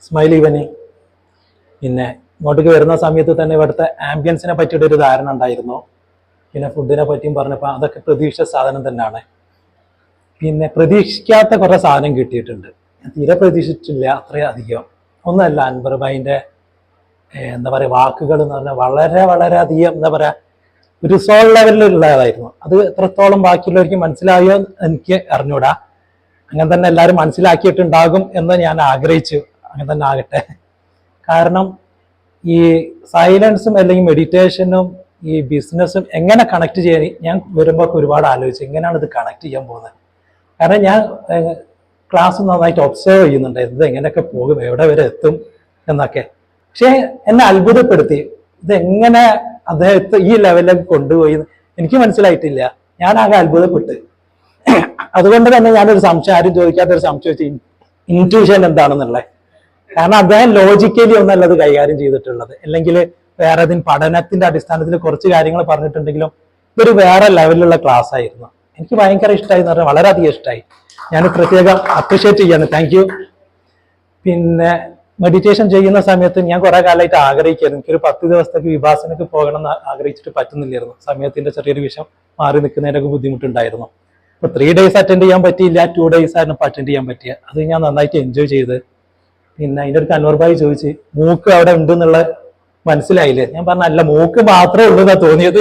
Smiley evening. പിന്നെ ഇങ്ങോട്ടേക്ക് വരുന്ന സമയത്ത് തന്നെ ഇവിടുത്തെ ആംബിയൻസിനെ പറ്റിയിട്ട് ഒരു ധാരണ ഉണ്ടായിരുന്നു. പിന്നെ ഫുഡിനെ പറ്റിയും പറഞ്ഞപ്പോൾ അതൊക്കെ പ്രതീക്ഷിച്ച സാധനം തന്നെയാണ്. പിന്നെ പ്രതീക്ഷിക്കാത്ത കുറേ സാധനം കിട്ടിയിട്ടുണ്ട്. ഞാൻ തീരെ പ്രതീക്ഷിച്ചിട്ടില്ല അത്രയും അധികം. ഒന്നല്ല, അൻവർ ഭായിൻ്റെ എന്താ പറയുക വാക്കുകൾ എന്ന് പറഞ്ഞാൽ വളരെ വളരെ അധികം എന്താ പറയുക ഒരു സോൾ ലെവലിലുള്ളതായിരുന്നു. അത് എത്രത്തോളം ബാക്കിയുള്ളവർക്ക് മനസ്സിലായോ എനിക്ക് അറിഞ്ഞൂടാ. അങ്ങനെ തന്നെ എല്ലാവരും മനസ്സിലാക്കിയിട്ടുണ്ടാകും എന്ന് ഞാൻ ആഗ്രഹിച്ചു. അങ്ങനെ തന്നെ ആകട്ടെ. കാരണം ഈ സൈലൻസും അല്ലെങ്കിൽ മെഡിറ്റേഷനും ഈ ബിസിനസ്സും എങ്ങനെ കണക്ട് ചെയ്യാൻ ഞാൻ വരുമ്പോൾ ഒരുപാട് ആലോചിച്ചു, എങ്ങനെയാണ് ഇത് കണക്ട് ചെയ്യാൻ പോകുന്നത്. കാരണം ഞാൻ ക്ലാസ് നന്നായിട്ട് ഒബ്സർവ് ചെയ്യുന്നുണ്ടായിരുന്നു, ഇത് എങ്ങനെയൊക്കെ പോകും, എവിടെ വരെ എത്തും എന്നൊക്കെ. പക്ഷെ എന്നെ അത്ഭുതപ്പെടുത്തി ഇതെങ്ങനെ അദ്ദേഹത്തെ ഈ ലെവലിലേക്ക് കൊണ്ടുപോയി എനിക്ക് മനസ്സിലായിട്ടില്ല. ഞാൻ ആകെ അത്ഭുതപ്പെട്ട്. അതുകൊണ്ട് തന്നെ ഞാനൊരു സംശയം, ആരും ചോദിക്കാത്തൊരു സംശയം വെച്ച് ഇൻറ്റ്യൂഷൻ എന്താണെന്നുള്ളത്. കാരണം അദ്ദേഹം ലോജിക്കലി ഒന്നല്ല അത് കൈകാര്യം ചെയ്തിട്ടുള്ളത്, അല്ലെങ്കിൽ വേറെ ഏതെങ്കിലും പഠനത്തിന്റെ അടിസ്ഥാനത്തിൽ കുറച്ച് കാര്യങ്ങൾ പറഞ്ഞിട്ടുണ്ടെങ്കിലും ഇതൊരു വേറെ ലെവലിലുള്ള ക്ലാസ് ആയിരുന്നു. എനിക്ക് ഭയങ്കര ഇഷ്ടമായി എന്ന് പറഞ്ഞാൽ വളരെയധികം ഇഷ്ടമായി. ഞാൻ പ്രത്യേകം അപ്രിഷ്യേറ്റ് ചെയ്യാണ്. Thank you. പിന്നെ മെഡിറ്റേഷൻ ചെയ്യുന്ന സമയത്ത് ഞാൻ കുറെ കാലമായിട്ട് ആഗ്രഹിക്കായിരുന്നു, എനിക്കൊരു 10 ദിവസത്തേക്ക് വിഭാസനക്ക് പോകണം എന്ന് ആഗ്രഹിച്ചിട്ട് പറ്റുന്നില്ലായിരുന്നു. സമയത്തിന്റെ ചെറിയൊരു വിഷയം മാറി നിൽക്കുന്നതിനൊക്കെ ബുദ്ധിമുട്ടുണ്ടായിരുന്നു. ഇപ്പൊ 3 days അറ്റൻഡ് ചെയ്യാൻ പറ്റിയില്ല, 2 days ആയിരുന്നു അറ്റൻഡ് ചെയ്യാൻ പറ്റിയ. അത് ഞാൻ നന്നായിട്ട് എൻജോയ് ചെയ്ത്. പിന്നെ അതിൻ്റെ ഒരു അൻവർ ഭായി ചോദിച്ച് മൂക്ക് അവിടെ ഉണ്ട് എന്നുള്ള മനസ്സിലായില്ലേ? ഞാൻ പറഞ്ഞ അല്ല, മൂക്ക് മാത്രമേ ഉള്ളൂ എന്നാ തോന്നിയത്.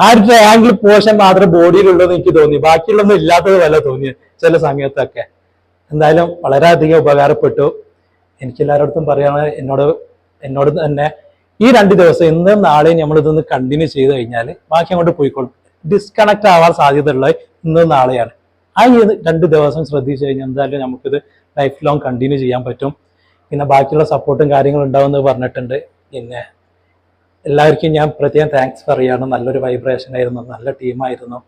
ആ ഒരു ട്രയാങ്കിൾ പോർഷൻ മാത്രമേ ബോഡിയിലുള്ളതെന്ന് എനിക്ക് തോന്നി, ബാക്കിയുള്ളൊന്നും ഇല്ലാത്തത് പോലെ തോന്നിയത് ചില സമയത്തൊക്കെ. എന്തായാലും വളരെയധികം ഉപകാരപ്പെട്ടു. എനിക്ക് എല്ലാവരോടത്തും പറയുകയാണ്, എന്നോട് തന്നെ ഈ 2 ദിവസം ഇന്നും നാളെയും നമ്മളിതൊന്ന് കണ്ടിന്യൂ ചെയ്ത് കഴിഞ്ഞാൽ ബാക്കി അങ്ങോട്ട് പോയിക്കോളും. ഡിസ്കണക്ട് ആവാൻ സാധ്യതയുള്ളത് ഇന്നും നാളെയാണ്. ആ ഈ 2 ദിവസം ശ്രദ്ധിച്ചു കഴിഞ്ഞാൽ എന്തായാലും നമുക്കിത് ലൈഫ് ലോങ് കണ്ടിന്യൂ ചെയ്യാൻ പറ്റും. പിന്നെ ബാക്കിയുള്ള സപ്പോർട്ടും കാര്യങ്ങളും ഉണ്ടാവുമെന്ന് പറഞ്ഞിട്ടുണ്ട്. പിന്നെ എല്ലാവർക്കും ഞാൻ പ്രത്യേകം താങ്ക്സ് പറയുകയാണ്. നല്ലൊരു വൈബ്രേഷൻ ആയിരുന്നു, നല്ല ടീമായിരുന്നു.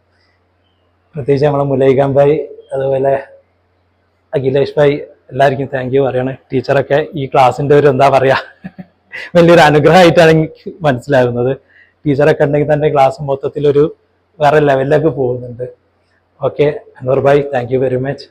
പ്രത്യേകിച്ച് നമ്മളെ മുലൈഖാൻ ഭായി, അതുപോലെ അഖിലേഷ് ഭായി, എല്ലാവർക്കും താങ്ക് യു പറയാണ്. ടീച്ചറൊക്കെ ഈ ക്ലാസ്സിൻ്റെ ഒരു എന്താ പറയുക വലിയൊരു അനുഗ്രഹമായിട്ടാണ് എനിക്ക് മനസ്സിലാകുന്നത്. ടീച്ചറൊക്കെ ഉണ്ടെങ്കിൽ തന്നെ ക്ലാസ് മൊത്തത്തിലൊരു വേറെ ലെവലിലേക്ക് പോകുന്നുണ്ട്. ഓക്കെ അൻവർ ഭായി, താങ്ക് യു വെരി മച്ച്.